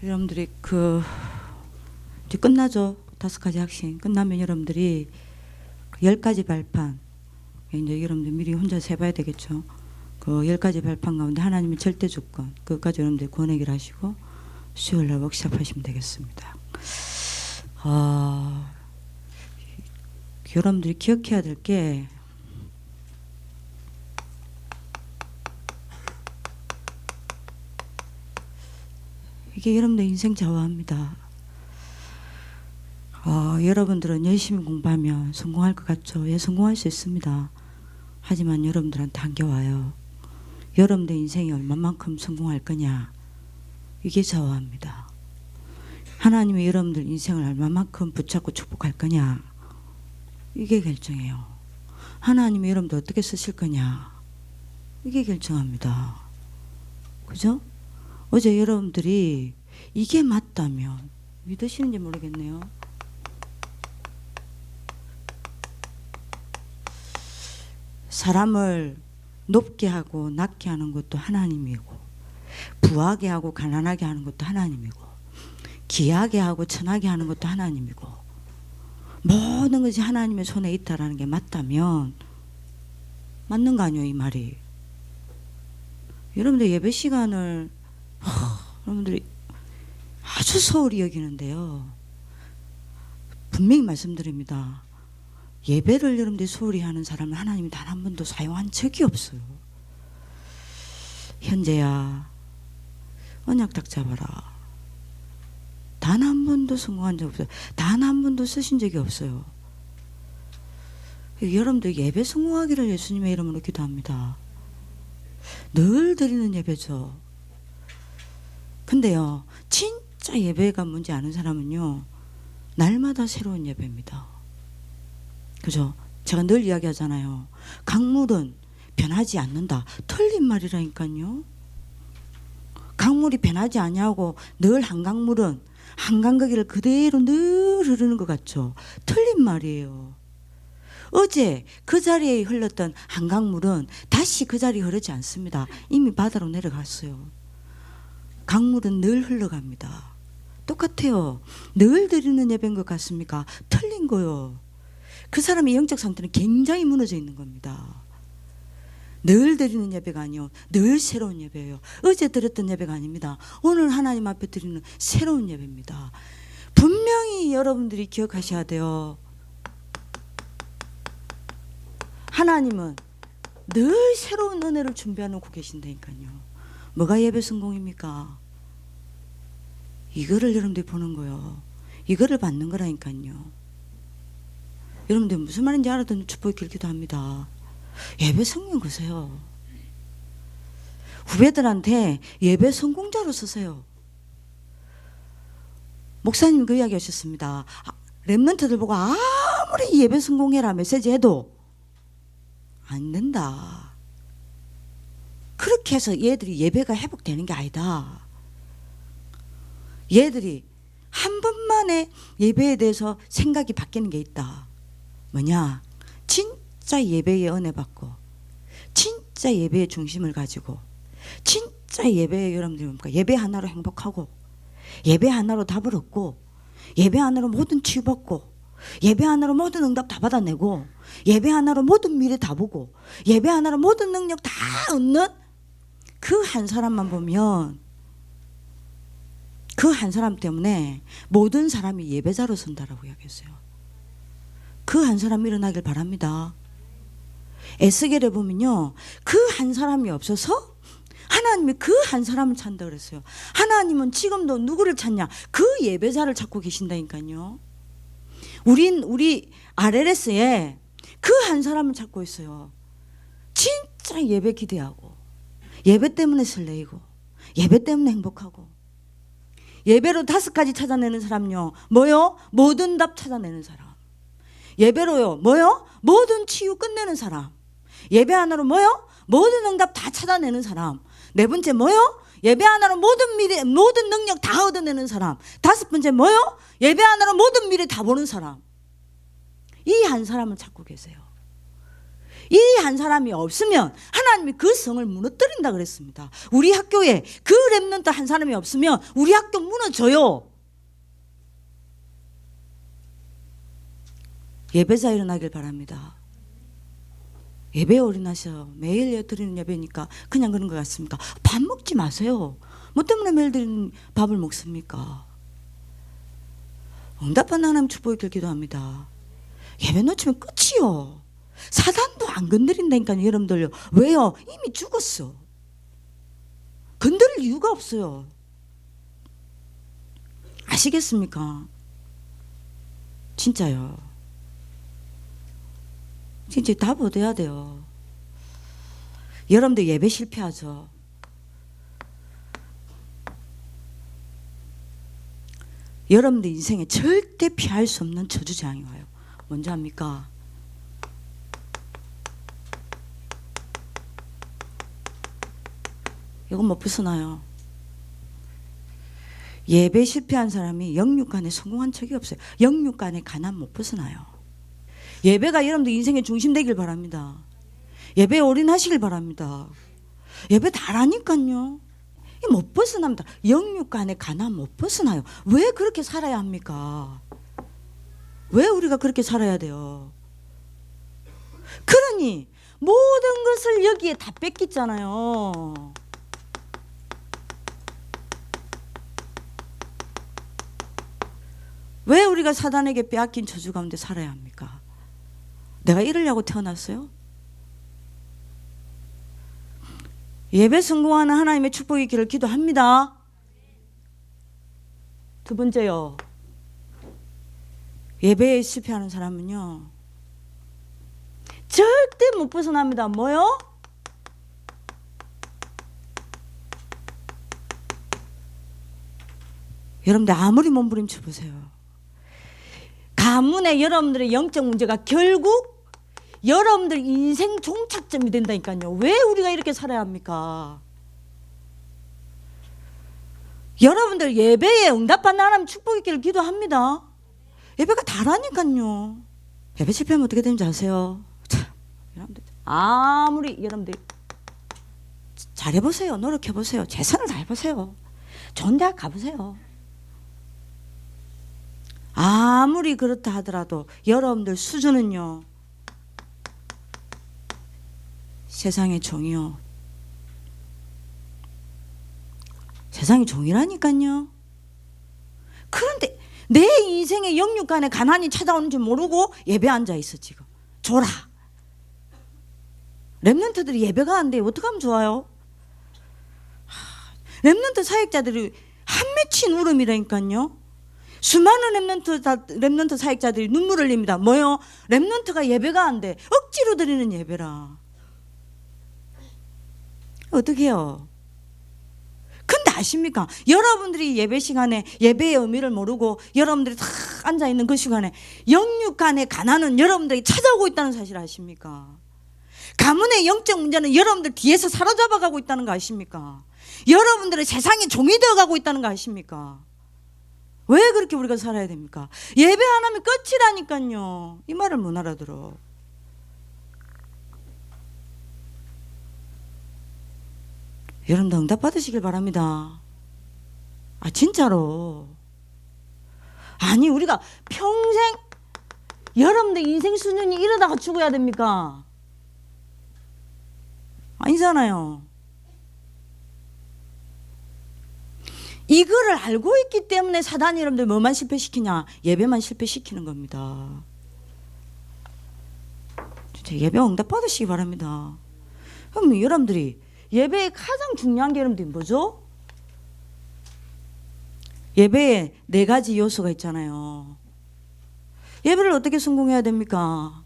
여러분들이 이제 끝나죠. 5가지 학생 끝나면 여러분들이 10가지 발판, 이제 여러분들 미리 혼자 해봐야 되겠죠. 그 10가지 발판 가운데 하나님의 절대 조건, 그것까지 여러분들 권하기를 하시고 수요일날 워크숍 하시면 되겠습니다. 여러분들이 기억해야 될 게, 이게 여러분들 인생 좌우합니다. 여러분들은 열심히 공부하면 성공할 것 같죠? 예, 성공할 수 있습니다. 하지만 여러분들한테 한계 와요. 여러분들 인생이 얼마만큼 성공할 거냐, 이게 좌우합니다. 하나님이 여러분들 인생을 얼마만큼 붙잡고 축복할 거냐, 이게 결정해요. 하나님이 여러분들 어떻게 쓰실 거냐, 이게 결정합니다. 그죠? 어제 여러분들이 이게 맞다면 믿으시는지 모르겠네요. 사람을 높게 하고 낮게 하는 것도 하나님이고, 부하게 하고 가난하게 하는 것도 하나님이고, 귀하게 하고 천하게 하는 것도 하나님이고, 모든 것이 하나님의 손에 있다라는 게 맞다면 맞는 거 아니에요, 이 말이. 여러분들 예배 시간을 여러분들이 아주 소홀히 여기는데요. 분명히 말씀드립니다. 예배를 여러분들이 소홀히 하는 사람은 하나님이 단 한 번도 사용한 적이 없어요. 현재야 언약 딱 잡아라. 단 한 번도 성공한 적 없어요. 단 한 번도 쓰신 적이 없어요. 여러분들 예배 성공하기를 예수님의 이름으로 기도합니다. 늘 드리는 예배죠. 근데요, 진짜 예배가 뭔지 아는 사람은요, 날마다 새로운 예배입니다. 그죠? 제가 늘 이야기하잖아요. 강물은 변하지 않는다. 틀린 말이라니까요. 강물이 변하지 아니하고 늘 한강물은 한강거기를 그대로 늘 흐르는 것 같죠? 틀린 말이에요. 어제 그 자리에 흘렀던 한강물은 다시 그 자리에 흐르지 않습니다. 이미 바다로 내려갔어요. 강물은 늘 흘러갑니다. 똑같아요. 늘 드리는 예배인 것 같습니까? 틀린 거요. 그 사람의 영적 상태는 굉장히 무너져 있는 겁니다. 늘 드리는 예배가 아니요, 늘 새로운 예배예요. 어제 드렸던 예배가 아닙니다. 오늘 하나님 앞에 드리는 새로운 예배입니다. 분명히 여러분들이 기억하셔야 돼요. 하나님은 늘 새로운 은혜를 준비해놓고 계신다니까요. 뭐가 예배 성공입니까? 이거를 여러분들이 보는 거요. 이거를 받는 거라니까요. 여러분들 무슨 말인지 알아듣는 축복이 길기도 합니다. 예배 성공 거세요. 후배들한테 예배 성공자로 쓰세요. 목사님 그 이야기 하셨습니다. 랩런트들 보고 아무리 예배 성공해라 메시지 해도 안 된다. 그렇게 해서 얘들이 예배가 회복되는 게 아니다. 얘들이 한 번만에 예배에 대해서 생각이 바뀌는 게 있다. 뭐냐? 진짜 예배의 은혜 받고, 진짜 예배의 중심을 가지고, 진짜 예배에 여러분들이 뭡니까? 예배 하나로 행복하고, 예배 하나로 답을 얻고, 예배 하나로 모든 치유받고, 예배 하나로 모든 응답 다 받아내고, 예배 하나로 모든 미래 다 보고, 예배 하나로 모든 능력 다 얻는 그 한 사람만 보면, 그 한 사람 때문에 모든 사람이 예배자로 선다라고 이야기했어요. 그 한 사람이 일어나길 바랍니다. 에스겔에 보면요, 그 한 사람이 없어서 하나님이 그 한 사람을 찾는다 그랬어요. 하나님은 지금도 누구를 찾냐? 그 예배자를 찾고 계신다니까요. 우리 RLS에 그 한 사람을 찾고 있어요. 진짜 예배 기대하고, 예배 때문에 설레이고, 예배 때문에 행복하고, 예배로 5가지 찾아내는 사람요, 뭐요? 모든 답 찾아내는 사람. 예배로요, 뭐요? 모든 치유 끝내는 사람. 예배 하나로 뭐요? 모든 응답 다 찾아내는 사람. 4번째 뭐요? 예배 하나로 모든 미래, 모든 능력 다 얻어내는 사람. 5번째 뭐요? 예배 하나로 모든 미래 다 보는 사람. 이 한 사람을 찾고 계세요. 이 한 사람이 없으면 하나님이 그 성을 무너뜨린다 그랬습니다. 우리 학교에 그 렘넌트 한 사람이 없으면 우리 학교 무너져요. 예배자 일어나길 바랍니다. 예배에 올인하셔. 매일 드리는 예배니까 그냥 그런 것 같습니까? 밥 먹지 마세요. 뭐 때문에 매일 드리는 밥을 먹습니까? 응답받는 하나님 축복이 길 기도합니다. 예배 놓치면 끝이요. 사단도 안 건드린다니까요, 여러분들요. 왜요? 이미 죽었어. 건드릴 이유가 없어요. 아시겠습니까? 진짜요. 진짜 답 얻어야 돼요. 여러분들 예배 실패하죠. 여러분들 인생에 절대 피할 수 없는 저주장이 와요. 뭔지 압니까? 이건 못 벗어나요. 예배 실패한 사람이 영육간에 성공한 적이 없어요. 영육간에 가난 못 벗어나요. 예배가 여러분들 인생의 중심 되길 바랍니다. 예배에 올인하시길 바랍니다. 예배 잘하니까요. 못 벗어납니다. 영육간에 가난 못 벗어나요. 왜 그렇게 살아야 합니까? 왜 우리가 그렇게 살아야 돼요? 그러니 모든 것을 여기에 다 뺏겼잖아요. 왜 우리가 사단에게 빼앗긴 저주 가운데 살아야 합니까? 내가 이러려고 태어났어요? 예배 성공하는 하나님의 축복이 있기를 기도합니다. 두 번째요. 예배에 실패하는 사람은요, 절대 못 벗어납니다. 뭐요? 여러분들 아무리 몸부림쳐 보세요. 가문의 여러분들의 영적 문제가 결국 여러분들 인생 종착점이 된다니까요. 왜 우리가 이렇게 살아야 합니까? 여러분들 예배에 응답받는 하나님 축복 있기를 기도합니다. 예배가 다라니까요. 예배 실패하면 어떻게 되는지 아세요? 참, 여러분들 아무리 여러분들 잘해보세요. 노력해보세요. 최선을 다해보세요. 좋은 대학 가보세요. 아무리 그렇다 하더라도 여러분들 수준은요, 세상의 종이요. 세상의 종이라니까요. 그런데 내 인생의 영육간에 가난이 찾아오는 줄 모르고 예배 앉아 있어 지금. 줘라. 렘넌트들이 예배가 안 돼요. 어떻게 하면 좋아요? 렘넌트 사역자들이 한 맺힌 울음이라니까요. 수많은 렘넌트 사역자들이 눈물을 흘립니다. 뭐요? 렘넌트가 예배가 안 돼. 억지로 드리는 예배라. 어떻게 해요? 근데 아십니까? 여러분들이 예배 시간에 예배의 의미를 모르고 여러분들이 다 앉아있는 그 시간에 영육간의 가난은 여러분들이 찾아오고 있다는 사실 아십니까? 가문의 영적 문제는 여러분들 뒤에서 사로잡아가고 있다는 거 아십니까? 여러분들의 세상의 종이 되어가고 있다는 거 아십니까? 왜 그렇게 우리가 살아야 됩니까? 예배 안 하면 끝이라니까요. 이 말을 못 알아들어. 여러분들 응답 받으시길 바랍니다. 아 진짜로. 아니 우리가 평생 여러분들 인생 수준이 이러다가 죽어야 됩니까? 아니잖아요. 이거를 알고 있기 때문에 사단이 여러분들 뭐만 실패시키냐? 예배만 실패시키는 겁니다. 진짜 예배 응답 받으시기 바랍니다. 그럼 여러분들이 예배의 가장 중요한 게 여러분들이 뭐죠? 예배에 4가지 요소가 있잖아요. 예배를 어떻게 성공해야 됩니까?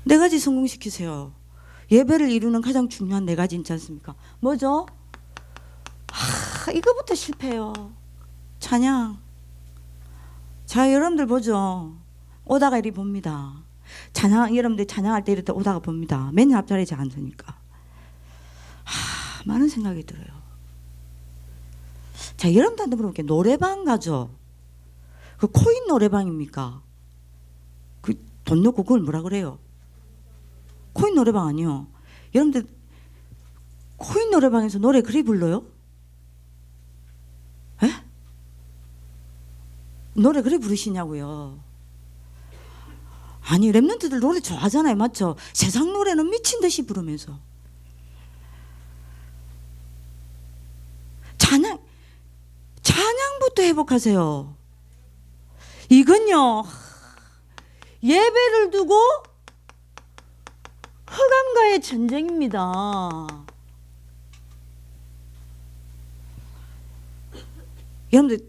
4가지 성공시키세요. 예배를 이루는 가장 중요한 4가지 있지 않습니까? 뭐죠? 이거부터 실패해요. 찬양. 자, 여러분들 보죠. 오다가 이리 봅니다. 찬양, 여러분들 찬양할 때 이럴 때 오다가 봅니다. 맨날 앞자리에 잘 앉으니까. 많은 생각이 들어요. 자, 여러분들한테 물어볼게요. 노래방 가죠? 그 코인 노래방입니까? 그 돈 넣고 그걸 뭐라 그래요? 코인 노래방 아니요. 여러분들 코인 노래방에서 노래 그리 불러요? 에? 노래 그리 부르시냐고요. 아니 랩런트들 노래 좋아하잖아요. 맞죠? 세상 노래는 미친 듯이 부르면서 찬양부터 회복하세요. 이건요 예배를 두고 흑암과의 전쟁입니다. 여러분들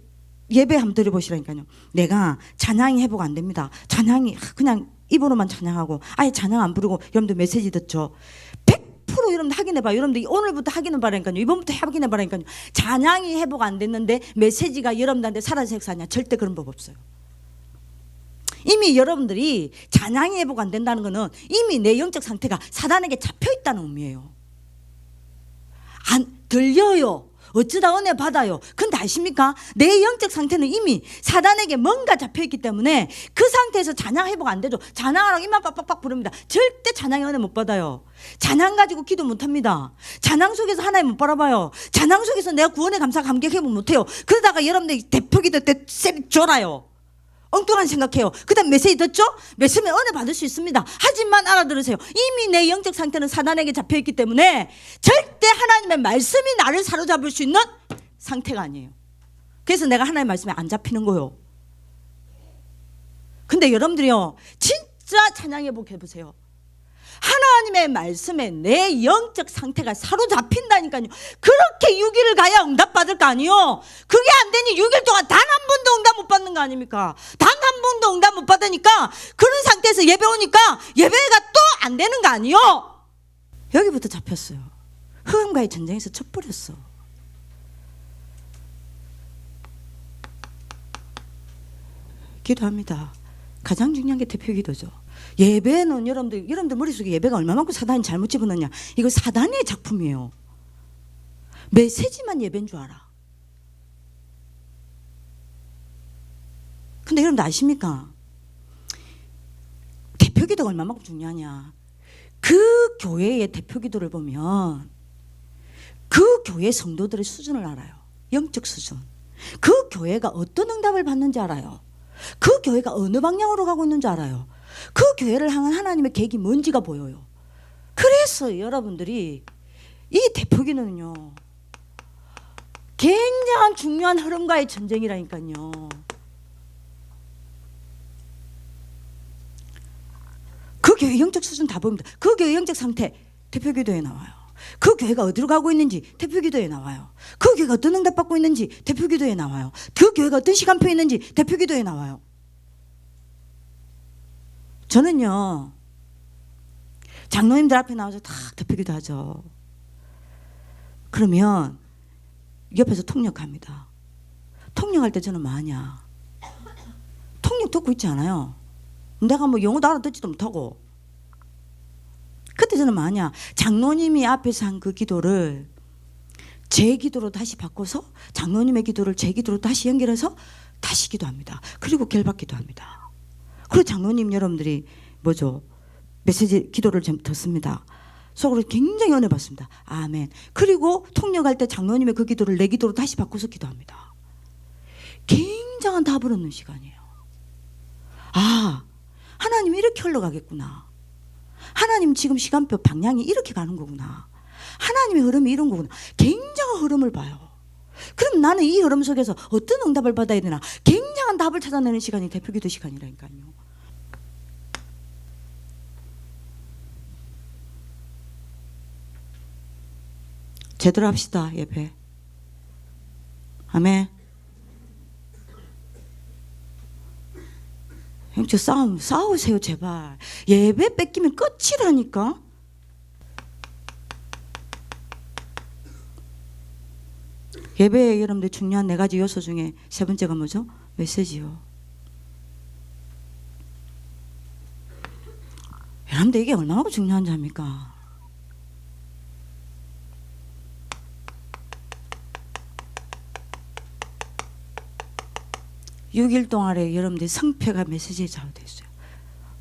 예배 한번 드려보시라니까요. 내가 찬양이 회복 안 됩니다. 찬양이 그냥 입으로만 찬양하고 아예 찬양 안 부르고 여러분들 메시지 듣죠. 100% 여러분들 확인해봐요. 여러분들 오늘부터 확인해봐라니까요. 이번부터 확인해봐라니까요. 찬양이 회복 안 됐는데 메시지가 여러분들한테 살아서 사냐? 절대 그런 법 없어요. 이미 여러분들이 찬양이 회복 안 된다는 것은 이미 내 영적 상태가 사단에게 잡혀있다는 의미예요. 안 들려요. 어쩌다 은혜 받아요. 근데 아십니까? 내 영적 상태는 이미 사단에게 뭔가 잡혀있기 때문에 그 상태에서 찬양 회복 안 되죠. 찬양하라고 입만 빡빡빡 부릅니다. 절대 찬양의 은혜 못 받아요. 찬양 가지고 기도 못합니다. 찬양 속에서 하나님 못 바라봐요. 찬양 속에서 내가 구원의 감사 감격해보 못해요. 그러다가 여러분들이 대표기도 때 쎄리 졸아요. 엉뚱한 생각해요. 그 다음 메시지 듣죠? 메시지면 은혜 받을 수 있습니다. 하지만 알아들으세요. 이미 내 영적 상태는 사단에게 잡혀있기 때문에 절대 하나님의 말씀이 나를 사로잡을 수 있는 상태가 아니에요. 그래서 내가 하나님의 말씀에 안 잡히는 거예요. 근데 여러분들이요 진짜 찬양 회복해보세요. 하나님의 말씀에 내 영적 상태가 사로잡힌다니까요. 그렇게 6일을 가야 응답받을 거 아니에요. 그게 안 되니 6일 동안 단 한 번도 응답 못 받는 거 아닙니까? 단 한 번도 응답 못 받으니까 그런 상태에서 예배 오니까 예배가 또 안 되는 거 아니에요. 여기부터 잡혔어요. 흑암과의 전쟁에서 쳐버렸어. 기도합니다. 가장 중요한 게 대표 기도죠. 예배는 여러분들 머릿속에 예배가 얼마만큼 사단이 잘못 집어넣냐. 이거 사단의 작품이에요. 메시지만 예배인 줄 알아. 근데 여러분들 아십니까? 대표 기도가 얼마만큼 중요하냐. 그 교회의 대표 기도를 보면 그 교회 성도들의 수준을 알아요. 영적 수준. 그 교회가 어떤 응답을 받는지 알아요. 그 교회가 어느 방향으로 가고 있는지 알아요. 그 교회를 향한 하나님의 계획이 뭔지가 보여요. 그래서 여러분들이 이 대표기는요 굉장한 중요한 흐름과의 전쟁이라니까요. 그 교회 영적 수준 다 보입니다. 그 교회 영적 상태 대표기도에 나와요. 그 교회가 어디로 가고 있는지 대표기도에 나와요. 그 교회가 어떤 응답 받고 있는지 대표기도에 나와요. 그 교회가 어떤 시간표에 있는지 대표기도에 나와요. 저는요 장로님들 앞에 나와서 다 대표기도 하죠. 그러면 옆에서 통역합니다. 통역할 때 저는 뭐하냐, 통역 듣고 있지 않아요. 내가 뭐 영어도 알아듣지도 못하고. 그때 저는 뭐하냐, 장로님이 앞에서 한 그 기도를 제 기도로 다시 바꿔서 장로님의 기도를 제 기도로 다시 연결해서 다시 기도합니다. 그리고 결박 기도합니다. 그리고 장로님 여러분들이 뭐죠, 메시지 기도를 좀 듣습니다. 속으로 굉장히 은혜 받습니다. 아멘. 그리고 통역할 때 장로님의 그 기도를 내 기도로 다시 바꿔서 기도합니다. 굉장한 답을 얻는 시간이에요. 아, 하나님 이렇게 흘러가겠구나. 하나님 지금 시간표 방향이 이렇게 가는 거구나. 하나님의 흐름이 이런 거구나. 굉장한 흐름을 봐요. 그럼 나는 이 흐름 속에서 어떤 응답을 받아야 되나. 굉장한 답을 찾아내는 시간이 대표기도 시간이라니까요. 제대로 합시다. 예배. 아멘. 형제 싸우세요 제발. 예배 뺏기면 끝이라니까. 예배에 여러분들 중요한 4가지 요소 중에 3번째가 뭐죠? 메시지요. 여러분들 이게 얼마나 중요한지 압니까? (6일) 동안에 여러분들 성패가 메시지에 좌우되어 있어요.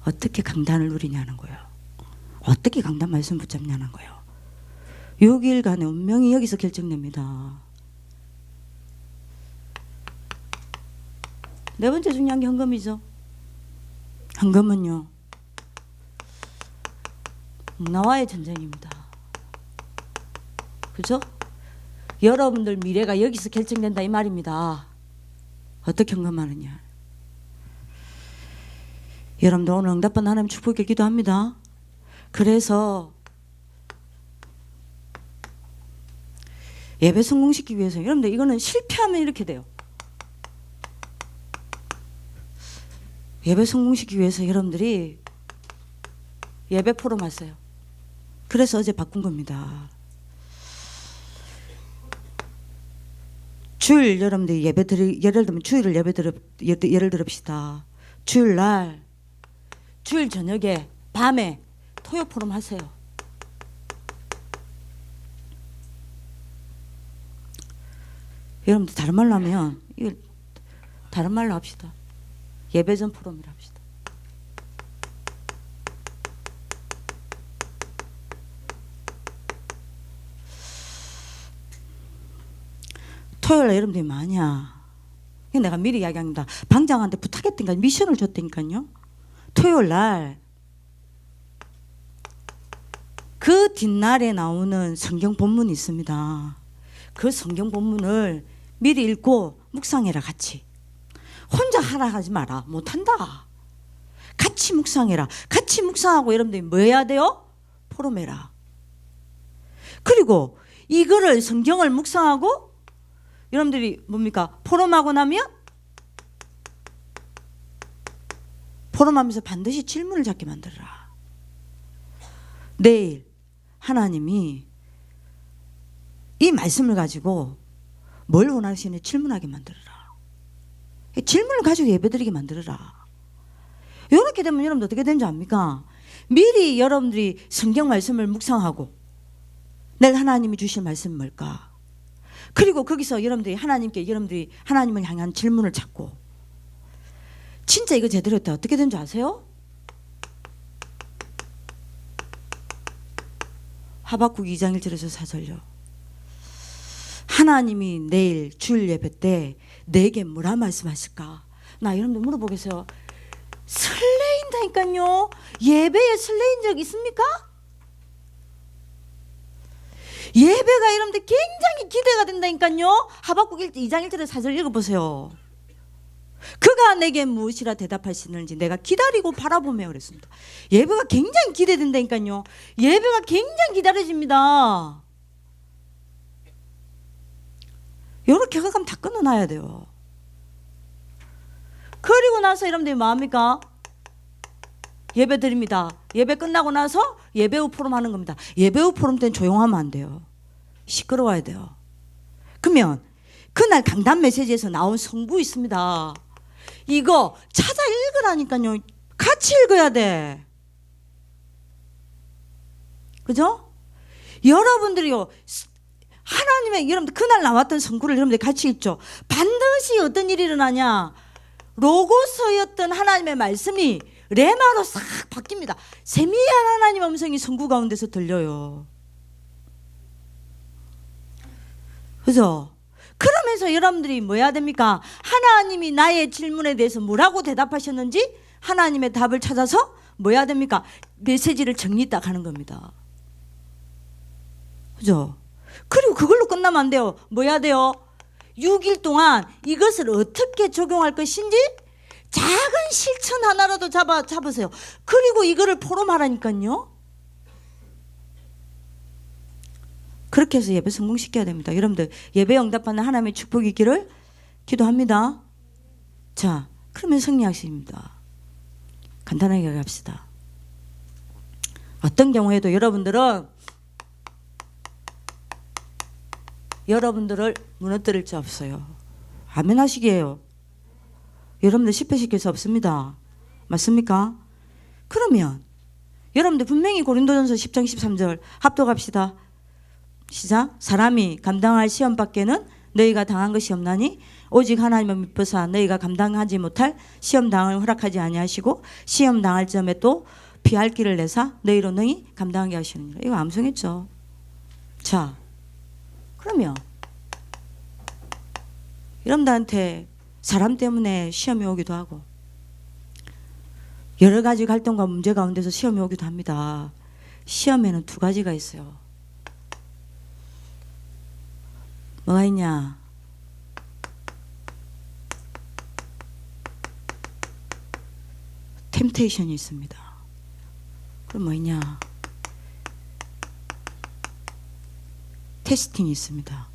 어떻게 강단을 누리냐는 거예요. 어떻게 강단 말씀 붙잡냐는 거예요. 6일간의 운명이 여기서 결정됩니다. 네 번째 중요한 게 헌금이죠. 헌금은요, 나와의 전쟁입니다. 그죠? 여러분들 미래가 여기서 결정된다 이 말입니다. 어떻게 헌금하느냐. 여러분들 오늘 응답받는 하나님 축복을 기도합니다. 그래서 예배 성공시키기 위해서 여러분들 이거는 실패하면 이렇게 돼요. 예배 성공시키기 위해서 여러분들이 예배 포럼 하세요. 그래서 어제 바꾼 겁니다. 주일 여러분들이 예를 들면 주일을 예를 들읍시다. 주일날 주일 저녁에 밤에 토요 포럼 하세요. 여러분들 다른 말로 하면 이거 다른 말로 합시다. 예배전 포럼이라 합시다. 토요일에 여러분들이 뭐하냐. 내가 미리 이야기합니다. 방장한테 부탁했다니까 미션을 줬다니까요. 토요일날 그 뒷날에 나오는 성경 본문이 있습니다. 그 성경 본문을 미리 읽고 묵상해라. 같이. 혼자 하라 하지 마라. 못한다. 같이 묵상해라. 같이 묵상하고 여러분들이 뭐 해야 돼요? 포럼해라. 그리고 이거를 성경을 묵상하고 여러분들이 뭡니까? 포럼하고 나면 포럼하면서 반드시 질문을 잡게 만들어라. 내일 하나님이 이 말씀을 가지고 뭘 원하시는지 질문하게 만들어라. 질문을 가지고 예배드리게 만들어라. 이렇게 되면 여러분들 어떻게 되는지 압니까? 미리 여러분들이 성경 말씀을 묵상하고 내일 하나님이 주실 말씀은 뭘까? 그리고 거기서 여러분들이 하나님을 향한 질문을 찾고 진짜 이거 제대로 했다. 어떻게 되는지 아세요? 하박국 2장 1절에서 4절요. 하나님이 내일 주일 예배 때 내게 뭐라 말씀하실까? 나 여러분들 물어보겠어요. 설레인다니까요. 예배에 설레인 적 있습니까? 예배가 여러분들 굉장히 기대가 된다니까요. 하박국 2장 1절에 4절 읽어보세요. 그가 내게 무엇이라 대답하시는지 내가 기다리고 바라보며 그랬습니다. 예배가 굉장히 기대된다니까요. 예배가 굉장히 기다려집니다. 이렇게 가면 다 끊어놔야 돼요. 그리고 나서 여러분들이 뭐합니까? 예배 드립니다. 예배 끝나고 나서 예배 후 포럼 하는 겁니다. 예배 후 포럼 때는 조용하면 안 돼요. 시끄러워야 돼요. 그러면 그날 강단 메시지에서 나온 성부 있습니다. 이거 찾아 읽으라니까요. 같이 읽어야 돼. 그죠? 여러분들이요. 여러분들 그날 나왔던 성구를 여러분들 같이 읽죠. 반드시 어떤 일이 일어나냐. 로고서였던 하나님의 말씀이 레마로 싹 바뀝니다. 세미한 하나님의 음성이 성구 가운데서 들려요. 그죠? 그러면서 여러분들이 뭐 해야 됩니까? 하나님이 나의 질문에 대해서 뭐라고 대답하셨는지 하나님의 답을 찾아서 뭐 해야 됩니까? 메시지를 정리 딱 하는 겁니다. 그죠? 그리고 그걸로 끝나면 안 돼요. 뭐 해야 돼요? 6일 동안 이것을 어떻게 적용할 것인지 작은 실천 하나라도 잡으세요. 그리고 이거를 포럼하라니까요. 그렇게 해서 예배 성공시켜야 됩니다. 여러분들 예배 응답받는 하나님의 축복이 있기를 기도합니다. 자, 그러면 성리학습입니다. 간단하게 갑시다. 어떤 경우에도 여러분들을 무너뜨릴 수 없어요. 아멘 하시기에요. 여러분들 실패시킬 수 없습니다. 맞습니까? 그러면 여러분들 분명히 고린도전서 10장 13절 합독합시다. 시작. 사람이 감당할 시험 밖에는 너희가 당한 것이 없나니 오직 하나님을 믿고사 너희가 감당하지 못할 시험 당을 허락하지 아니하시고 시험 당할 점에 또 피할 길을 내사 너희로 능히 감당하게 하시느니라. 이거 암송했죠. 자, 그러면 여러분들한테 사람 때문에 시험이 오기도 하고 여러 가지 갈등과 문제 가운데서 시험이 오기도 합니다. 시험에는 두 가지가 있어요. 뭐가 있냐? 템테이션이 있습니다. 그럼 뭐 있냐? 테스팅이 있습니다.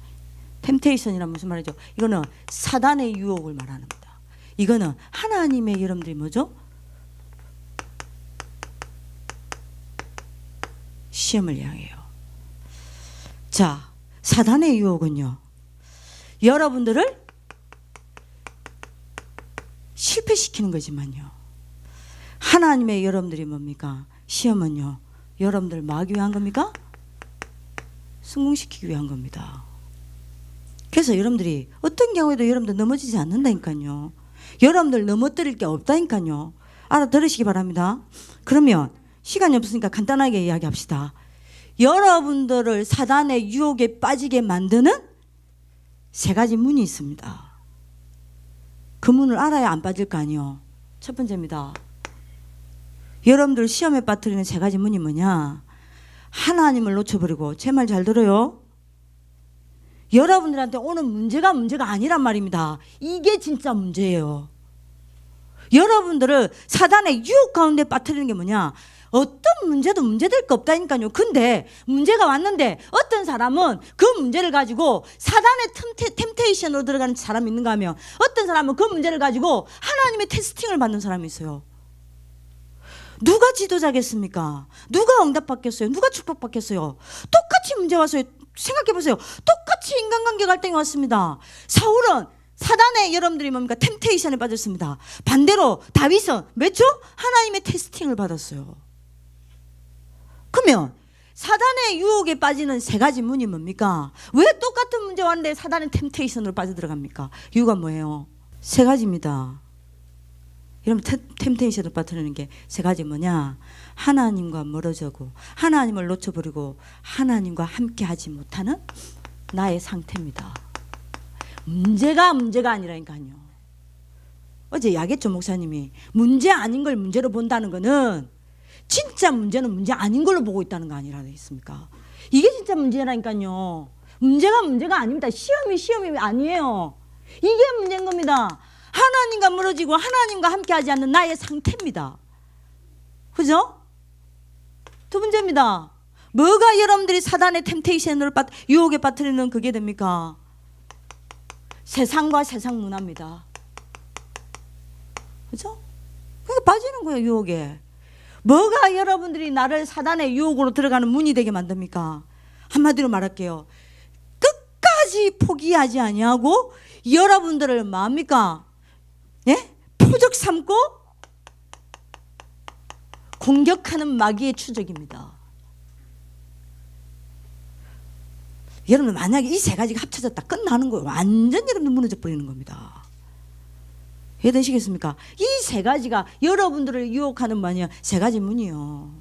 템테이션이란 무슨 말이죠? 이거는 사단의 유혹을 말합니다. 이거는 하나님의 여러분들이 뭐죠? 시험을 향해요. 자, 사단의 유혹은요, 여러분들을 실패시키는 거지만요, 하나님의 여러분들이 뭡니까? 시험은요, 여러분들 막기 위한 겁니까? 성공시키기 위한 겁니다. 그래서 여러분들이 어떤 경우에도 여러분들 넘어지지 않는다니까요. 여러분들 넘어뜨릴 게 없다니까요. 알아들으시기 바랍니다. 그러면 시간이 없으니까 간단하게 이야기합시다. 여러분들을 사단의 유혹에 빠지게 만드는 세 가지 문이 있습니다. 그 문을 알아야 안 빠질 거 아니에요. 첫 번째입니다. 여러분들 시험에 빠뜨리는 세 가지 문이 뭐냐? 하나님을 놓쳐버리고, 제 말 잘 들어요? 여러분들한테 오는 문제가 아니란 말입니다. 이게 진짜 문제예요. 여러분들을 사단의 유혹 가운데 빠뜨리는 게 뭐냐? 어떤 문제도 문제될 거 없다니까요. 근데 문제가 왔는데 어떤 사람은 그 문제를 가지고 사단의 템테이션으로 들어가는 사람이 있는가 하면, 어떤 사람은 그 문제를 가지고 하나님의 테스팅을 받는 사람이 있어요. 누가 지도자겠습니까? 누가 응답받겠어요? 누가 축복받겠어요? 똑같이 문제 왔어요. 생각해보세요. 똑같이 인간관계 갈등이 왔습니다. 사울은 사단의 여러분들이 뭡니까? 템테이션에 빠졌습니다. 반대로 다윗은 뭐죠? 하나님의 테스팅을 받았어요. 그러면 사단의 유혹에 빠지는 세 가지 문이 뭡니까? 왜 똑같은 문제 왔는데 사단의 템테이션으로 빠져들어갑니까? 이유가 뭐예요? 세 가지입니다. 여러분, 템테이션을 빠뜨리는 게 세 가지 뭐냐? 하나님과 멀어지고, 하나님을 놓쳐버리고, 하나님과 함께 하지 못하는 나의 상태입니다. 문제가 아니라니까요. 어제 야겠죠, 목사님이. 문제 아닌 걸 문제로 본다는 거는 진짜 문제는 문제 아닌 걸로 보고 있다는 거 아니라 했습니까? 이게 진짜 문제라니까요. 문제가 아닙니다. 시험이 아니에요. 이게 문제인 겁니다. 하나님과 멀어지고 하나님과 함께하지 않는 나의 상태입니다. 그죠? 두 번째입니다. 뭐가 여러분들이 사단의 템테이션으로 유혹에 빠뜨리는 그게 됩니까? 세상과 세상 문화입니다. 그죠? 그게 빠지는 거예요, 유혹에. 뭐가 여러분들이 나를 사단의 유혹으로 들어가는 문이 되게 만듭니까? 한마디로 말할게요. 끝까지 포기하지 아니하고 여러분들을 뭡니까? 예? 표적 삼고 공격하는 마귀의 추적입니다. 여러분, 만약에 이 세 가지가 합쳐졌다 끝나는 거예요. 완전 여러분들 무너져 버리는 겁니다. 이해되시겠습니까? 이 세 가지가 여러분들을 유혹하는 뭐냐? 세 가지 문이요.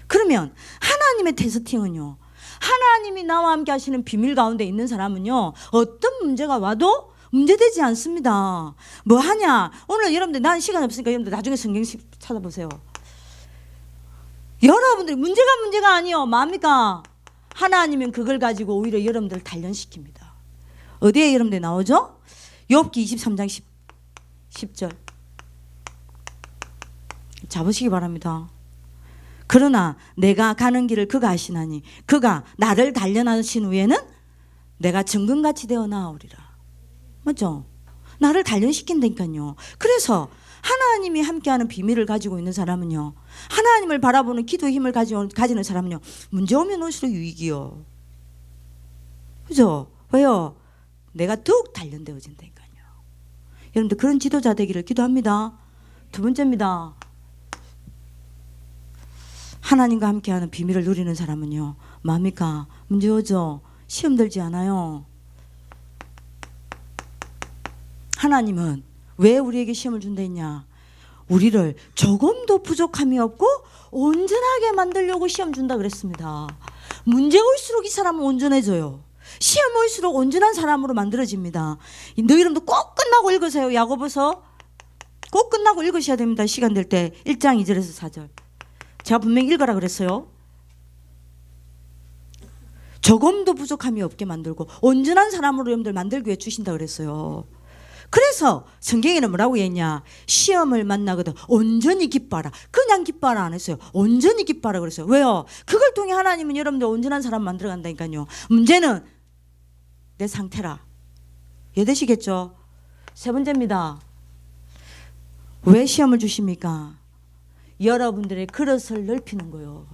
그러면 하나님의 테스팅은요, 하나님이 나와 함께 하시는 비밀 가운데 있는 사람은요, 어떤 문제가 와도 문제되지 않습니다. 뭐 하냐? 오늘 여러분들, 난 시간 없으니까 여러분들 나중에 성경 찾아보세요. 여러분들이 문제가 아니요. 뭡니까? 하나님은 그걸 가지고 오히려 여러분들을 단련시킵니다. 어디에 여러분들 나오죠? 욥기 23장 10절 잡으시기 바랍니다. 그러나 내가 가는 길을 그가 아시나니 그가 나를 단련하신 후에는 내가 정금같이 되어 나아오리라. 맞죠? 나를 단련시킨다니까요. 그래서 하나님이 함께하는 비밀을 가지고 있는 사람은요, 하나님을 바라보는 기도의 힘을 가지는 사람은요, 문제 오면 올수록 유익이요. 그죠? 왜요? 내가 더욱 단련되어진다니까요. 여러분들, 그런 지도자 되기를 기도합니다. 두 번째입니다. 하나님과 함께하는 비밀을 누리는 사람은요, 뭡니까? 문제 오죠? 시험 들지 않아요. 하나님은 왜 우리에게 시험을 준다 했냐? 우리를 조금도 부족함이 없고 온전하게 만들려고 시험 준다 그랬습니다. 문제 올수록 이 사람은 온전해져요. 시험 올수록 온전한 사람으로 만들어집니다. 너희들도 꼭 끝나고 읽으세요. 야고보서 꼭 끝나고 읽으셔야 됩니다. 시간 될 때 1장 2절에서 4절. 제가 분명히 읽어라 그랬어요. 조금도 부족함이 없게 만들고 온전한 사람으로 여러분들 만들기 위해 주신다 그랬어요. 그래서 성경에는 뭐라고 했냐? 시험을 만나거든 온전히 기뻐하라. 그냥 기뻐하라 안 했어요. 온전히 기뻐하라 그랬어요. 왜요? 그걸 통해 하나님은 여러분들 온전한 사람 만들어 간다니까요. 문제는 내 상태라. 이해되시겠죠? 세 번째입니다. 왜 시험을 주십니까? 여러분들의 그릇을 넓히는 거예요.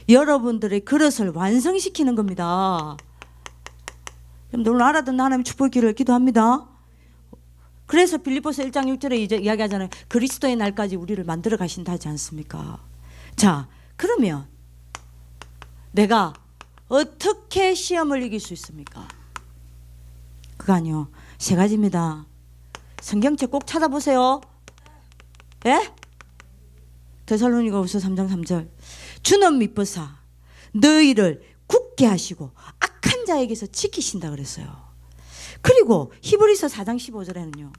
여러분들의 그릇을 완성시키는 겁니다. 여러분들 오늘 알아듣는 하나님의 축복의 기를 기도합니다. 그래서 빌립보서 1장 6절에 이제 이야기하잖아요. 그리스도의 날까지 우리를 만들어 가신다 하지 않습니까? 자, 그러면 내가 어떻게 시험을 이길 수 있습니까? 그거 아니요. 세 가지입니다. 성경책 꼭 찾아보세요. 예? 데살로니가후서 3장 3절. 주는 미쁘사 너희를 굳게 하시고 악한 자에게서 지키신다 그랬어요. 그리고 히브리서 4장 15절에는요.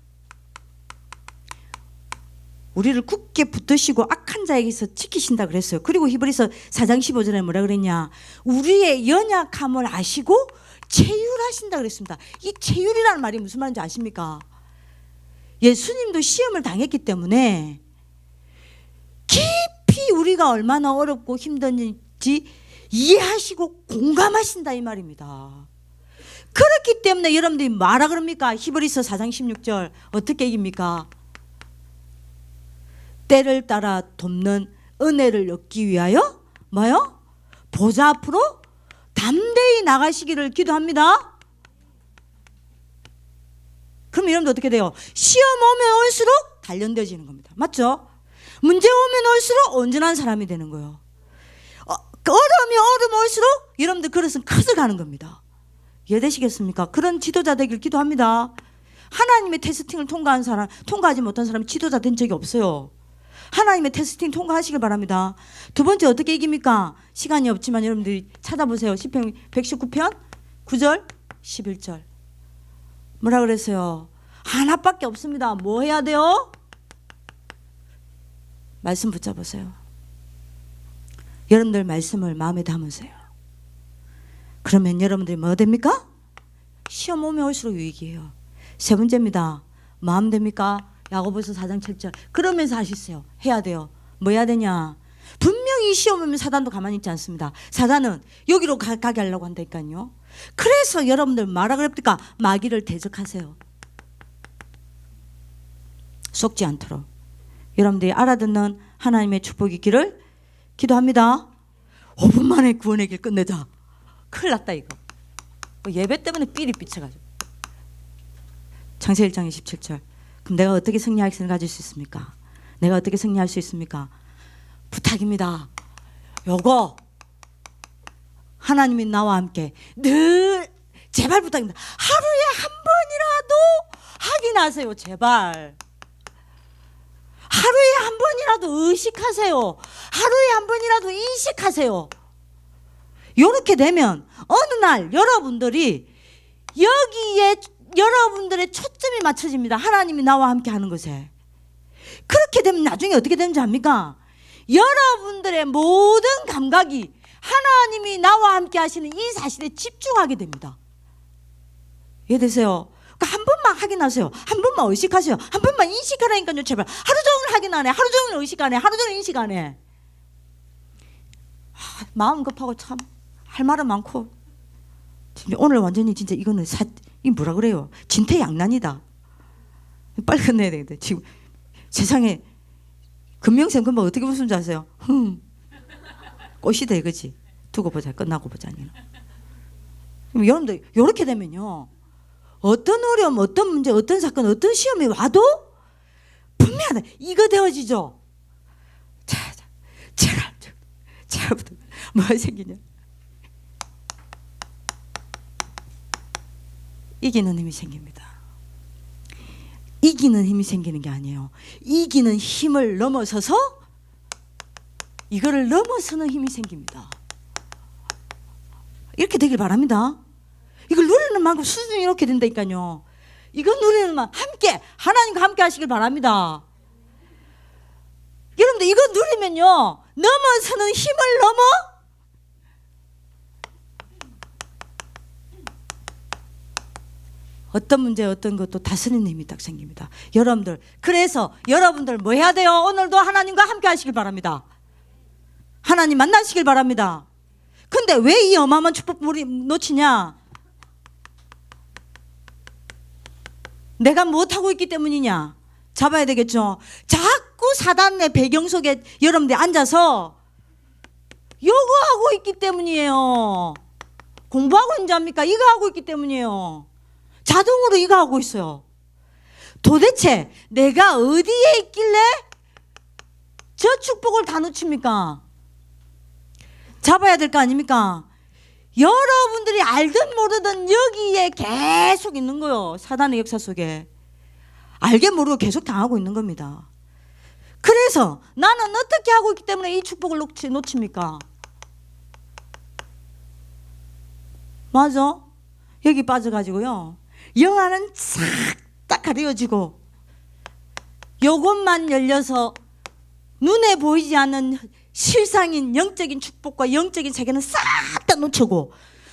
우리를 굳게 붙드시고 악한 자에게서 지키신다 그랬어요. 그리고 히브리서 4장 15절에 뭐라 그랬냐? 우리의 연약함을 아시고 체휼하신다 그랬습니다. 이 체휼이라는 말이 무슨 말인지 아십니까? 예수님도 시험을 당했기 때문에 깊이 우리가 얼마나 어렵고 힘든지 이해하시고 공감하신다 이 말입니다. 그렇기 때문에 여러분들이 뭐라 그럽니까? 히브리서 4장 16절 어떻게 이깁니까? 때를 따라 돕는 은혜를 얻기 위하여 뭐요? 보좌 앞으로 담대히 나가시기를 기도합니다. 그럼 여러분들 어떻게 돼요? 시험 오면 올수록 단련되어지는 겁니다. 맞죠? 문제 오면 올수록 온전한 사람이 되는 거예요. 어려움이 올수록 여러분들 그릇은 커져가는 겁니다. 이해되시겠습니까? 그런 지도자 되길 기도합니다. 하나님의 테스팅을 통과한 사람, 통과하지 못한 사람이 지도자 된 적이 없어요. 하나님의 테스팅 통과하시길 바랍니다. 두 번째 어떻게 이깁니까? 시간이 없지만 여러분들이 찾아보세요. 시편 119편 9절 11절 뭐라 그랬어요? 하나밖에 없습니다. 뭐 해야 돼요? 말씀 붙잡으세요. 여러분들 말씀을 마음에 담으세요. 그러면 여러분들이 뭐 됩니까? 시험 오면 올수록 유익이에요. 세 번째입니다. 마음 됩니까? 야고보서 4장 7절 그러면서 하시세요. 해야 돼요. 뭐 해야 되냐? 분명히 시험 오면 사단도 가만히 있지 않습니다. 사단은 여기로 가게 하려고 한다니까요. 그래서 여러분들 뭐라 그럽니까? 마귀를 대적하세요. 속지 않도록 여러분들이 알아듣는 하나님의 축복이 있기를 기도합니다. 5분 만에 구원의 길 끝내자. 큰일 났다 이거. 예배 때문에 삘이 삐쳐가지고. 창세기 1장 27절 그럼 내가 어떻게 승리할 것을 가질 수 있습니까? 내가 어떻게 승리할 수 있습니까? 부탁입니다. 요거 하나님이 나와 함께 늘 제발 부탁입니다. 하루에 한 번이라도 확인하세요. 제발. 하루에 한 번이라도 의식하세요. 하루에 한 번이라도 인식하세요. 이렇게 되면 어느 날 여러분들이 여기에 여러분들의 초점이 맞춰집니다. 하나님이 나와 함께 하는 것에. 그렇게 되면 나중에 어떻게 되는지 압니까? 여러분들의 모든 감각이 하나님이 나와 함께 하시는 이 사실에 집중하게 됩니다. 이해되세요? 그러니까 한 번만 확인하세요. 한 번만 의식하세요. 한 번만 인식하라니까요. 제발. 하루 종일 확인 안 해. 하루 종일 의식 안 해. 하루 종일 인식 안 해. 마음 급하고 참 할 말은 많고 오늘 완전히 진짜 이거는 이 뭐라 그래요? 진퇴양난이다. 빨리 끝내야 되겠다. 지금 세상에 금명생 금방 어떻게 무슨 줄 아세요? 꽃이다 이거지. 두고 보자. 끝나고 보자. 그럼 여러분들 이렇게 되면요. 어떤 어려움, 어떤 문제, 어떤 사건, 어떤 시험이 와도 분명하다. 이거 되어지죠. 제가부터 뭐가 생기냐? 이기는 힘이 생깁니다. 이기는 힘이 생기는 게 아니에요. 이기는 힘을 넘어서서 이거를 넘어서는 힘이 생깁니다. 이렇게 되길 바랍니다. 이걸 누리는 만큼 수준이 이렇게 된다니까요. 이거 누리는 만큼 함께 하나님과 함께 하시길 바랍니다. 여러분들 이거 누리면요, 넘어서는 힘을 넘어 어떤 문제 어떤 것도 다스리는 힘이 딱 생깁니다. 여러분들, 그래서 여러분들 뭐 해야 돼요? 오늘도 하나님과 함께 하시길 바랍니다. 하나님 만나시길 바랍니다. 근데 왜 이 어마어마한 축복을 놓치냐? 내가 못하고 있기 때문이냐? 잡아야 되겠죠. 자꾸 사단의 배경 속에 여러분들이 앉아서 요거 하고 있기 때문이에요. 공부하고 있는 줄 압니까? 이거 하고 있기 때문이에요. 자동으로 이거 하고 있어요. 도대체 내가 어디에 있길래 저 축복을 다 놓칩니까? 잡아야 될 거 아닙니까? 여러분들이 알든 모르든 여기에 계속 있는 거요. 사단의 역사 속에 알게 모르고 계속 당하고 있는 겁니다. 그래서 나는 어떻게 하고 있기 때문에 이 축복을 놓칩니까? 맞아. 여기 빠져가지고요, 영안은 싹 다 가려지고 요것만 열려서 눈에 보이지 않는 실상인 영적인 축복과 영적인 세계는 싹 다 놓치고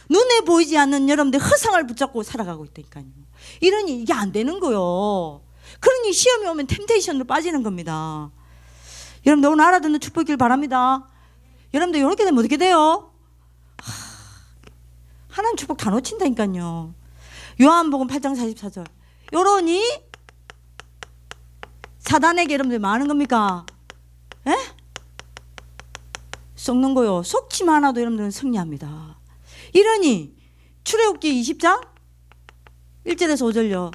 눈에 보이지 않는 여러분들 허상을 붙잡고 살아가고 있다니까요. 이러니 이게 안 되는 거요. 그러니 시험이 오면 템테이션으로 빠지는 겁니다. 여러분들 오늘 알아듣는 축복이길 바랍니다. 여러분들 이렇게 되면 어떻게 돼요? 하나님 축복 다 놓친다니까요. 요한복음 8장 44절. 요러니 사단에게 여러분들 뭐 하는 겁니까? 에? 썩는 거요. 속지만 않아도 여러분들은 승리합니다. 이러니 출애굽기 20장 1절에서 5절요.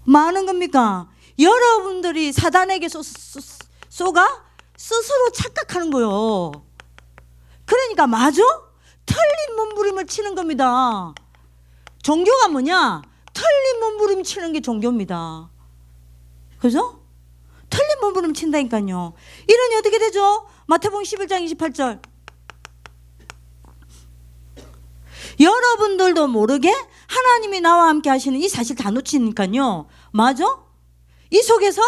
뭐 하는 겁니까? 여러분들이 사단에게 쏘가 스스로 착각하는 거요. 그러니까 맞아? 틀린 몸부림을 치는 겁니다. 종교가 뭐냐? 틀린 몸부림 치는 게 종교입니다. 그죠? 틀린 몸부림 친다니까요. 이러니 어떻게 되죠? 마태복음 11장 28절. 여러분들도 모르게 하나님이 나와 함께 하시는 이 사실 다 놓치니까요. 맞아? 이 속에서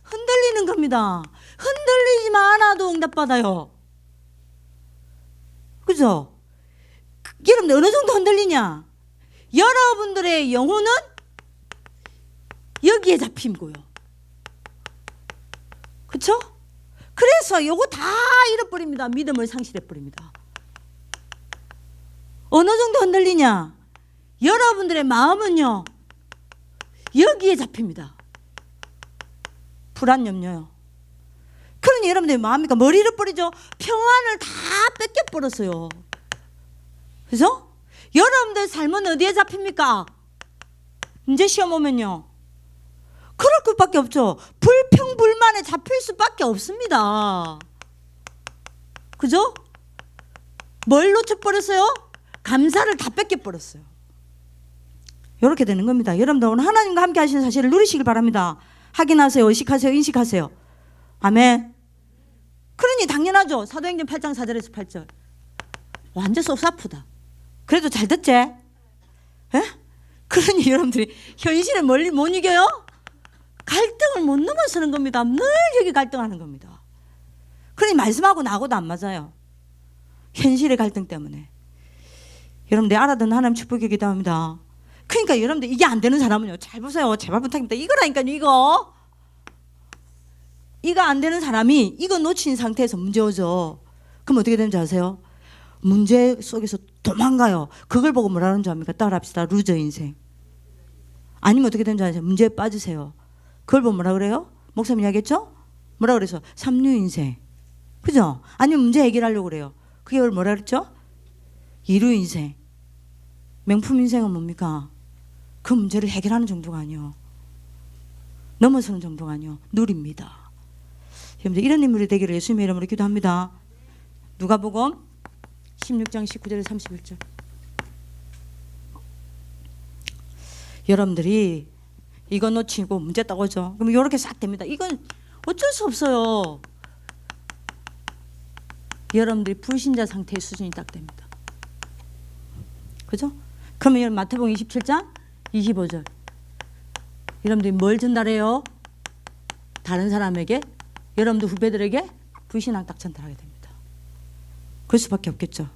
흔들리는 겁니다. 흔들리지만 않아도 응답받아요. 그죠? 여러분들 어느 정도 흔들리냐? 여러분들의 영혼은 여기에 잡힌 거요. 그쵸? 그래서 요거 다 잃어버립니다. 믿음을 상실해버립니다. 어느 정도 흔들리냐? 여러분들의 마음은요, 여기에 잡힙니다. 불안, 염려요. 그러니 여러분들의 마음이니까 뭘 잃어버리죠? 평안을 다 뺏겨버렸어요. 그죠? 여러분들 삶은 어디에 잡힙니까? 이제 시험 오면요, 그럴 것밖에 없죠. 불평불만에 잡힐 수밖에 없습니다. 그죠? 뭘 놓쳐버렸어요? 감사를 다 뺏겨버렸어요. 이렇게 되는 겁니다. 여러분들 오늘 하나님과 함께 하시는 사실을 누리시길 바랍니다. 확인하세요. 의식하세요. 인식하세요. 아멘. 그러니 당연하죠. 사도행전 8장 4절에서 8절. 완전 쏘사프다. 그래도 잘 듣지? 에? 그러니 여러분들이 현실을 멀리 못 이겨요? 갈등을 못 넘어서는 겁니다. 늘 여기 갈등하는 겁니다. 그러니 말씀하고 나하고도 안 맞아요. 현실의 갈등 때문에. 여러분들 알아듣는 하나님 축복이 기도합니다. 그러니까 여러분들 이게 안 되는 사람은요, 잘 보세요. 제발 부탁입니다. 이거라니까요. 이거 안 되는 사람이 이거 놓친 상태에서 문제 오죠. 그럼 어떻게 되는지 아세요? 문제 속에서 도망가요. 그걸 보고 뭐라는 줄 압니까? 따라합시다. 루저 인생. 아니면 어떻게 되는지 아세요? 문제에 빠지세요. 그걸 보고 뭐라 그래요? 목사님 이야기했죠? 뭐라 그래서? 삼류 인생. 그죠? 아니면 문제 해결하려고 그래요. 그게 뭐라 그랬죠? 이루 인생. 명품 인생은 뭡니까? 그 문제를 해결하는 정도가 아니요, 넘어서는 정도가 아니요, 누립니다. 여러분들 이런 인물이 되기를 예수님의 이름으로 기도합니다. 누가복음 16장 19절에서 31절. 여러분들이 이거 놓치고 문제 딱 오죠. 그럼 이렇게 싹 됩니다. 이건 어쩔 수 없어요. 여러분들이 불신자 상태의 수준이 딱 됩니다. 그죠? 그러면 여러분 마태복음 27장 25절 여러분들이 뭘 전달해요? 다른 사람에게, 여러분들 후배들에게 불신앙 딱 전달하게 됩니다. 그럴 수밖에 없겠죠.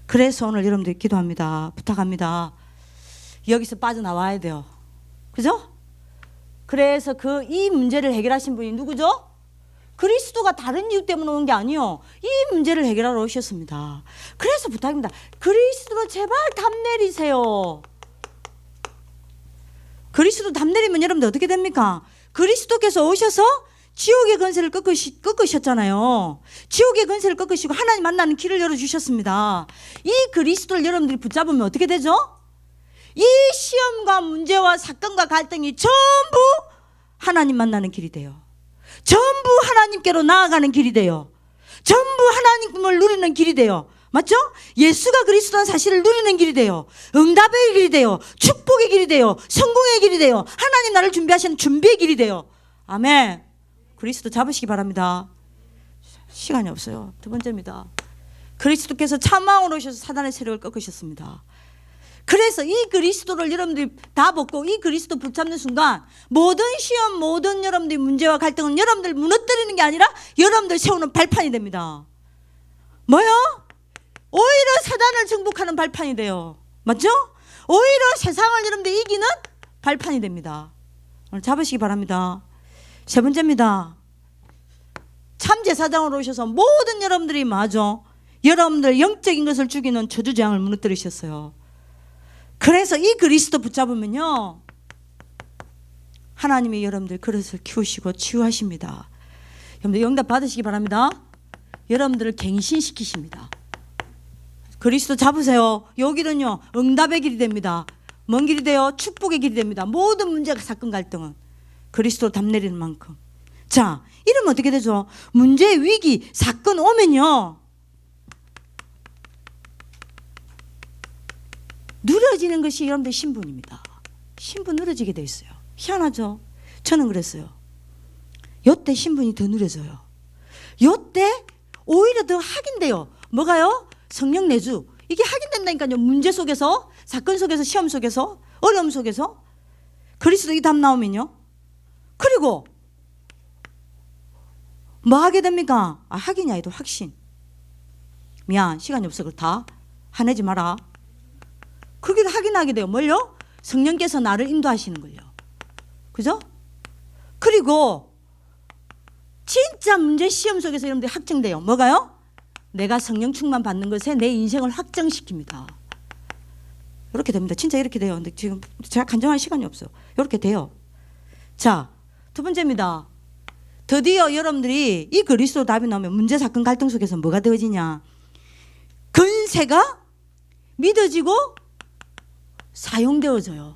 그래서 오늘 여러분들이 기도합니다. 부탁합니다. 여기서 빠져나와야 돼요. 그죠? 그래서 이 문제를 해결하신 분이 누구죠? 그리스도가 다른 이유 때문에 온 게 아니요. 이 문제를 해결하러 오셨습니다. 그래서 부탁입니다. 그리스도로 제발 답 내리세요. 그리스도 답 내리면 여러분들 어떻게 됩니까? 그리스도께서 오셔서 지옥의 권세를 꺾으셨잖아요. 지옥의 권세를 꺾으시고 하나님 만나는 길을 열어주셨습니다. 이 그리스도를 여러분들이 붙잡으면 어떻게 되죠? 이 시험과 문제와 사건과 갈등이 전부 하나님 만나는 길이 돼요. 전부 하나님께로 나아가는 길이 돼요. 전부 하나님을 누리는 길이 돼요. 맞죠? 예수가 그리스도라는 사실을 누리는 길이 돼요. 응답의 길이 돼요. 축복의 길이 돼요. 성공의 길이 돼요. 하나님 나를 준비하시는 준비의 길이 돼요. 아멘. 그리스도 잡으시기 바랍니다. 시간이 없어요. 두 번째입니다. 그리스도께서 참왕으로 오셔서 사단의 세력을 꺾으셨습니다. 그래서 이 그리스도를 여러분들이 다 벗고 이 그리스도 붙잡는 순간 모든 시험, 모든 여러분들의 문제와 갈등은 여러분들 무너뜨리는 게 아니라 여러분들 세우는 발판이 됩니다. 뭐요? 오히려 사단을 정복하는 발판이 돼요. 맞죠? 오히려 세상을 여러분들 이기는 발판이 됩니다. 오늘 잡으시기 바랍니다. 세 번째입니다. 참제사장으로 오셔서 모든 여러분들이 맞아 여러분들 영적인 것을 죽이는 저주재앙을 무너뜨리셨어요. 그래서 이 그리스도 붙잡으면요 하나님이 여러분들 그릇을 키우시고 치유하십니다. 여러분들 응답 받으시기 바랍니다. 여러분들을 갱신시키십니다. 그리스도 잡으세요. 여기는요 응답의 길이 됩니다. 뭔 길이 돼요? 축복의 길이 됩니다. 모든 문제가 사건 갈등은 그리스도로 답 내리는 만큼. 자, 이러면 어떻게 되죠? 문제, 위기, 사건 오면요 누려지는 것이 여러분들 신분입니다. 신분 누려지게 돼 있어요. 희한하죠? 저는 그랬어요. 요때 신분이 더 누려져요. 요때 오히려 더 확인돼요. 뭐가요? 성령 내주. 이게 확인된다니까요. 문제 속에서, 사건 속에서, 시험 속에서, 어려움 속에서. 그리스도 이 답 나오면요. 그리고 뭐 하게 됩니까? 확인이 아니도 확신. 미안, 시간이 없어. 그렇다. 화내지 마라. 그게 확인하게 돼요. 뭘요? 성령께서 나를 인도하시는 걸요. 그죠? 그리고 진짜 문제 시험 속에서 여러분들이 확정돼요. 뭐가요? 내가 성령 충만 받는 것에 내 인생을 확정시킵니다. 이렇게 됩니다. 진짜 이렇게 돼요. 근데 지금 제가 간증할 시간이 없어요. 이렇게 돼요. 자, 두 번째입니다. 드디어 여러분들이 이 그리스도 답이 나오면 문제, 사건, 갈등 속에서 뭐가 되어지냐? 근세가 믿어지고 사용되어져요.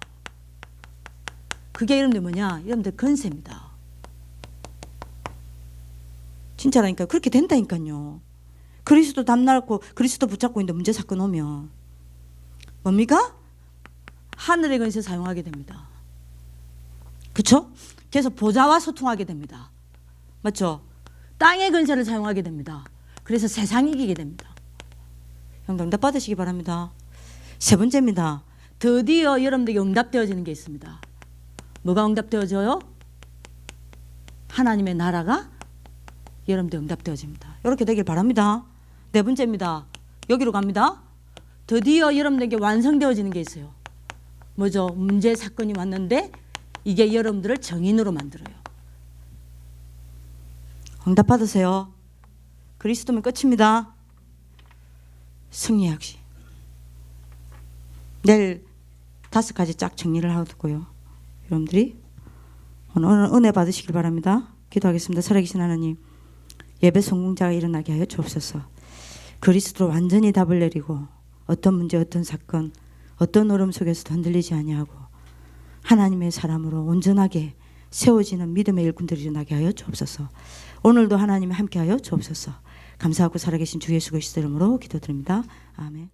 그게 여러분들 뭐냐? 여러분들 근세입니다. 진짜라니까요. 그렇게 된다니까요. 그리스도 담나고 그리스도 붙잡고 있는데 문제, 사건 오면 뭡니까? 하늘의 근세 사용하게 됩니다. 그렇죠? 그래서 보좌와 소통하게 됩니다. 맞죠? 땅의 근세를 사용하게 됩니다. 그래서 세상이 이기게 됩니다. 응답 받으시기 바랍니다. 세 번째입니다. 드디어 여러분들에게 응답되어지는 게 있습니다. 뭐가 응답되어져요? 하나님의 나라가 여러분들 응답되어집니다. 이렇게 되길 바랍니다. 네 번째입니다. 여기로 갑니다. 드디어 여러분들에게 완성되어지는 게 있어요. 뭐죠? 문제, 사건이 왔는데 이게 여러분들을 정인으로 만들어요. 응답 받으세요. 그리스도면 끝입니다. 승리의 확신. 내일 5가지 쫙 정리를 하고요. 여러분들이 오늘 은혜 받으시길 바랍니다. 기도하겠습니다. 살아계신 하나님, 예배 성공자가 일어나게 하여 주옵소서. 그리스도로 완전히 답을 내리고 어떤 문제, 어떤 사건, 어떤 어려움 속에서도 흔들리지 아니하고 하나님의 사람으로 온전하게 세워지는 믿음의 일꾼들이 일어나게 하여 주옵소서. 오늘도 하나님이 함께하여 주옵소서. 감사하고 살아계신 주 예수 그리스도 이름으로 기도드립니다. 아멘.